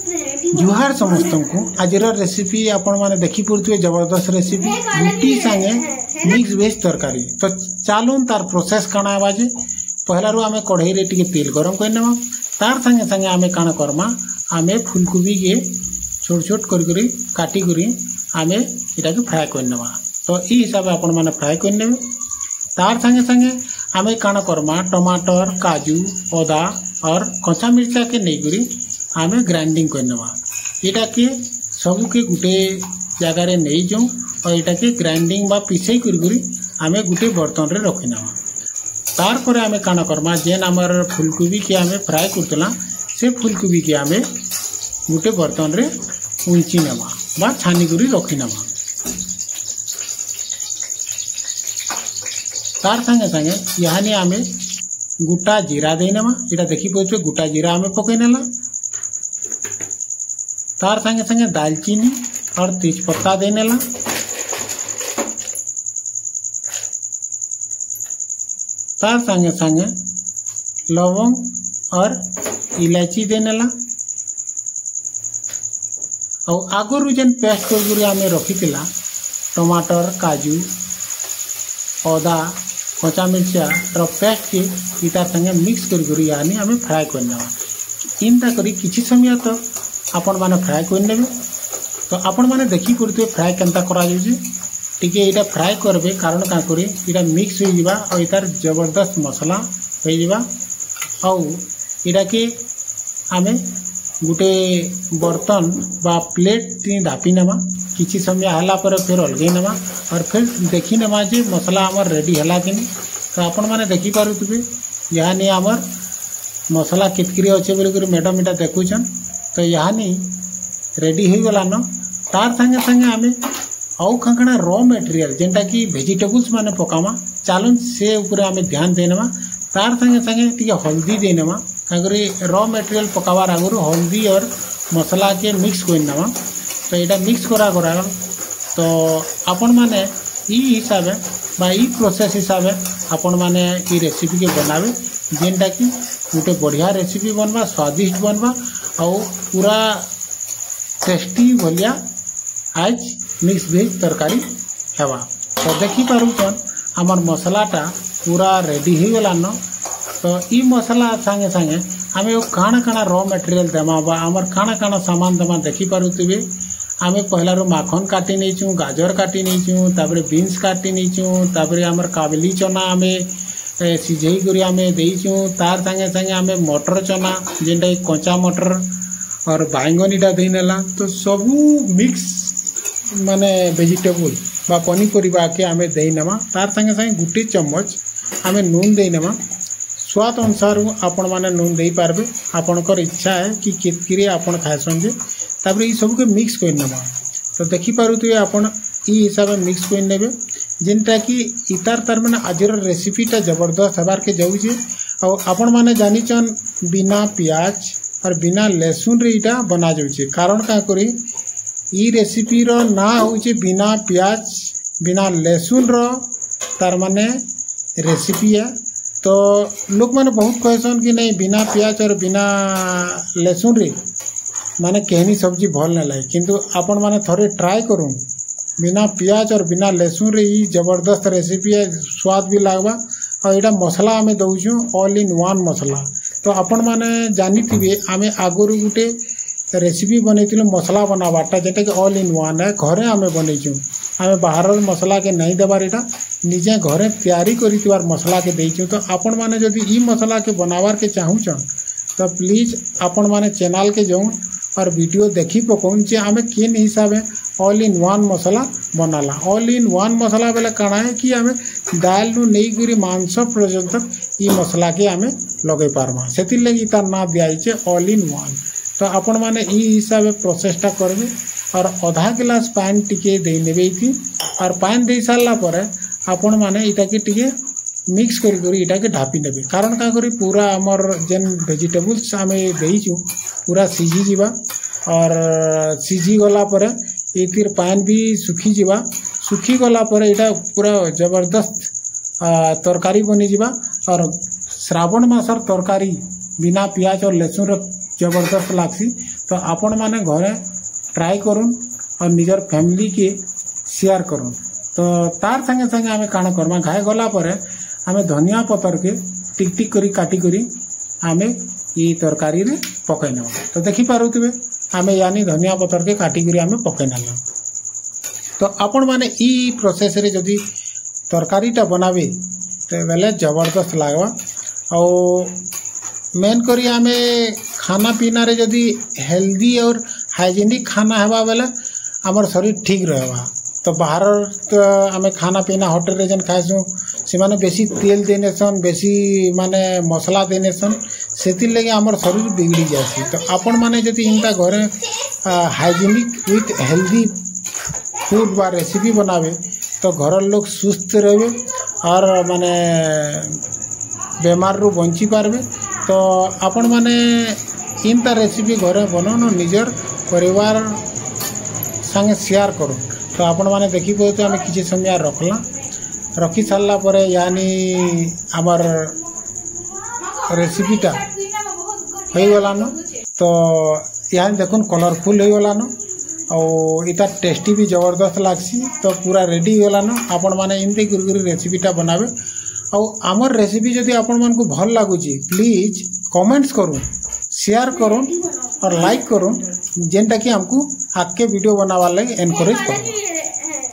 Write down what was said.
जुहार समस्त को आज रेसिपी आपण माने देखी पड़े जबरदस्त रेसिपी गुटी संगे मिक्स वेज तरकारी। तो चलून तार प्रोसेस काना है जे पहला रू आमे कढ़ाई रे टिके तेल गरम कर नेमा तार संगे संगे आमे काना करमा आमे फूलकोबी के छोट छोट करी काटी करी आमे इटा के फ्राई कर नेमा। तो ई हिसाब आपण माने फ्राई कर नेबे तार संगे संगे आमे काना करमा टमाटर काजू अदा और कच्चा मिर्चा के नहीं करी आमे ग्राइंडिंग कर नेमा। इटा के सबू के गुटे जगार नहीं जाऊँ और इटा के ग्राइंडिंग बा पिसई करी आमे गुटे बर्तन रे रखी नेमा। तार पर आमे काना करमा जेन आमर फूलकोबी के आमे फ्राई करतला से फूलकोबी के आमे गुटे बर्तन रे उंची नेमा बा छानी करी रखी नेमा। तार संगे संगे यहाँ आमे गोटा जीरा दे नेमा। इटा देखी पारे गोटा जीरा आमे पकई नेला। तार संगे संगे दालचीनी और तेजपत्ता दे नेला। तार संगे संगे लवंग और इलायची दे नेला। और आगुरी जेन पेस्ट कर आमे रखी टमाटर काजू अदा कच्चा मिर्चा पेस्ट के इतार संगे मिक्स करी यानी आमे फ्राई करना। इनता करी किछि समय तो आपण माने फ्राई कर नेबे। तो आपण माने देखी पड़े फ्राई केनता करा जाउछि टिके इटा फ्राई करबे कारण का करी इटा मिक्स हो जिबा और इतार जबरदस्त मसला हो जिबा। और इटा के आमे गुटे बर्तन बा प्लेट ती ढापी नेमा किछि समय हला पर फिर अलगई नेमा और फिर देखी नेमा जे मसला हमर रेडी हला कि नहीं। तो आपण माने देखी पारुथबे यहाँ नहीं आमर मसला कितकरी अच्छे बोल मैडम इटा देखुछन। तो यहाँ नहीं रेडी हो गला न तार संगे संगे आमे आउ खंखना रॉ मटेरियल जेनटा कि वेजिटेबल्स माने पकामा चलन से ऊपर आमे ध्यान देनेमा। तार संगे संगे टिके हल्दी देनेमा कागरी रॉ मटेरियल पकावार आगुरु हल्दी और मसला के मिक्स कर नेमा। तो इटा मिक्स करा तो आपण माने ई हिसाब बा ई प्रोसेस हिसाब आपण माने ई रेसिपी के बनावे जेनटा कि गोटे बढ़िया रेसिपी बनवा स्वादिष्ट बनवा और पूरा टेस्टी भलिया आज मिक्स वेज तरकारी हेवा। तो देखी पारुछन हमर मसलाटा पूरा रेडी हो गला न। तो ई मसला संगे संगे आमे काना काना रॉ मटेरियल देमा बा आमर काना काना सामान देमा देखी पारुथिबे। आमे पहला रो माखन काटी नहीं छू गाजर काटी नहीं छू तापरे बीन्स काटी नहीं छू तापरे आमर काबली चना आमे सिझई करी आमे देइछू। तार संगे संगे आमे मटर चना जेनटा कच्चा मटर और बैंगन इटा दे नेला। तो सबू मिक्स माने वेजिटेबल बा पनीपरिया के आमे दे नेमा। तार संगे संगे गुटे चम्मच आमे नून दे नेमा। स्वाद अनुसार आपण माने नून दे पारबे आपणकर इच्छा है कि केतकिरे आपण खायसन जे तापरे ई सब के मिक्स कर नेमा। तो देखी पारुथिबे आपण ई हिसाब मिक्स कर नेबे जेनटा कि इतार तार माने आजर रेसिपीटा जबरदस्त हबार के जाउछे। और आपण माने जानिचन बिना प्याज और बिना लहसुन रे इटा बना जाउछे कारण का करी ई रेसिपी रो ना होउछे बिना प्याज बिना लहसुन रो तार माने रेसिपी है। तो लोग माने बहुत कहसन कि नहीं बिना प्याज और बिना लहसुन रे माने कहनी सब्जी भल ना लगे किंतु आपण माने थोड़े ट्राई करूँ बिना प्याज और बिना लहसुन रे ई जबरदस्त रेसिपी है स्वाद भी लागबा। और इटा मसला आमे दउछु ऑल इन वन मसला। तो आपण माने जानी थिबे आमे आगुरु गुटे रेसिपी बनैतिलो मसला बनावाटा जेटा कि ऑल इन वन है घरे आमे बनैछु। आमे बाहर मसला के नहीं देबार इटा निजे घरे तैयारी करितबार मसला के देइछु। तो आपण माने जदि ई मसला के बनावार के चाहूछन तो प्लीज आपण माने चैनल के जाऊँ और वीडियो देखी पकौन जे आमे केन हिसाब ऑल इन वन मसला बनाला। ऑल इन वन मसला बेले काना है कि आमे दाल नु नहीं करी मांस पर्यंत ई मसला के आमे लगे पारमा सेति लगी तार ना दियाई छे ऑल इन वन। तो आपण माने ई हिसाब प्रोसेसटा करबे और आधा गिलास पानी टिके दे नेबे थी और पानी दे सारला परे आपण माने इटा के टिके मिक्स करी इटा के ढापी नेबे कारण का करी पूरा हमर जेन वेजिटेबल्स आमे देइछु पूरा सिझी जीवा और सिझी गला परे एतिर पानी भी सुखी जीवा। सुखी गला परे इटा पूरा जबरदस्त तरकारी बनी जीवा। और श्रावण मासर तरकारी बिना प्याज और लहसुन जबरदस्त लागसी। तो आपण माने घरे ट्राई करूँ और निजर फैमिली के शेयर करूँ। तो तार संगे संगे आमे काण करमा घाए गला परे आमे धनिया पतर के टिक टिक करी काटी करी आमे ये तरकारी रे पकई ना। तो देखि पारुथिबे आमे यानी धनिया पतर के काटी करी आमे पकई ना। तो आपण माने ई प्रोसेस रे जदी तरकारीटा बनाबे तो बेले जबरदस्त लागवा। और मेन करी आमे खाना पीना रे जदी हेल्दी और हाइजीनिक खाना हेबा बेले हमर शरीर ठीक रहबा। तो बाहर तो आमे खाना पीना होटल रे जन खाइसु से माने बेसी तेल देने सन बेसी माने मसला देने सन सेति लगे हमर शरीर बिगड़ी जासी। तो आपण माने जदी इनका घरे हाइजीनिक विथ हेल्दी फूड बा रेसिपी बनावे तो घर लोग सुस्थ रहे और माने बेमार रू बंची पारबे। तो आपण माने इनता रेसिपी घरे बनानो निजर परिवार संगे शेयर करो। तो आपण माने देखि पो तो हमें किछि समय रखी सारला परे यानी आमर रेसिपीटा हो गलानो। तो यानी देखुन कलरफुल हो गलानो और इता टेस्टी भी जबरदस्त लागसी। तो पूरा रेडी हो गलानो। आपण माने इनते गुरगुरी रेसिपीटा बनावे और आमर रेसिपी जदि आपण मन को भल लागुची प्लीज कमेंट्स करूँ शेयर करूँ और लाइक करूँ जेनटा कि हमको आगे वीडियो बनावार लगे एनकरेज करूँ।